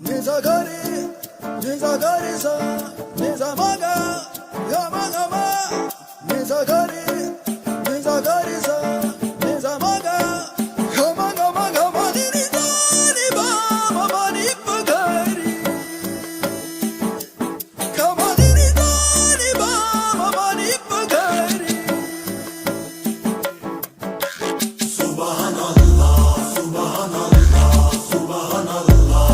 Nisa gari, nisa gari sa, nisa maga, gama gama. Nisa gari sa, nisa maga, gama gama gama. Nisa ni ba mama ni pagari, gama nisa ni ba mama ni pagari. Subhanallah, subhanallah, subhanallah.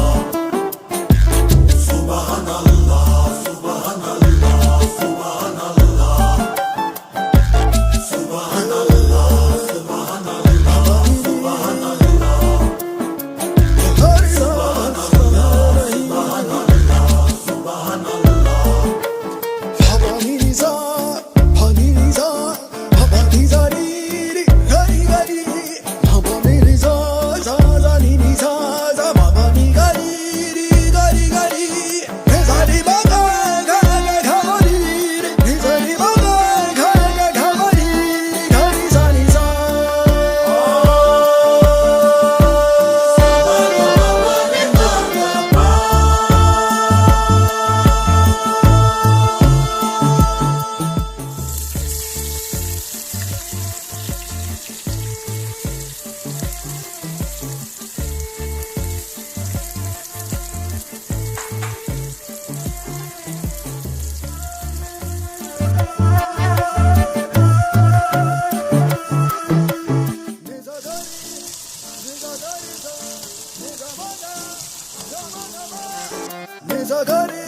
Nisa gari,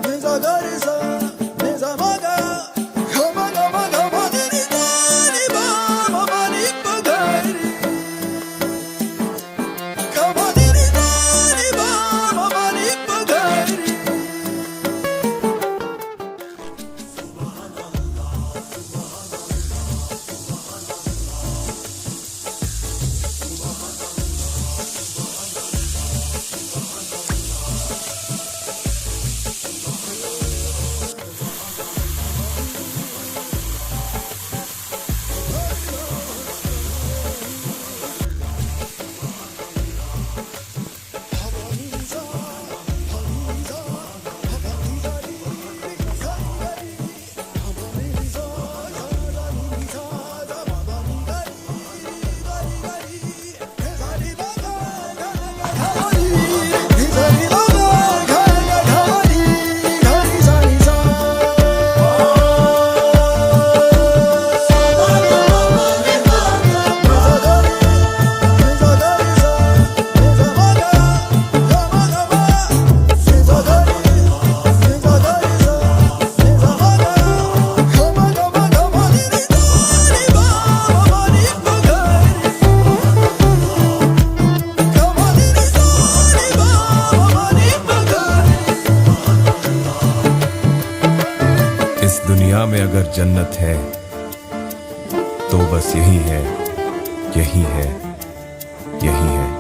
nisa gari sa, nisa maga, gama gama gama. Nisa ni ba mama ni pagari, gama nisa ni ba mama ni pagari. दुनिया में अगर जन्नत है तो बस यही है, यही है, यही है।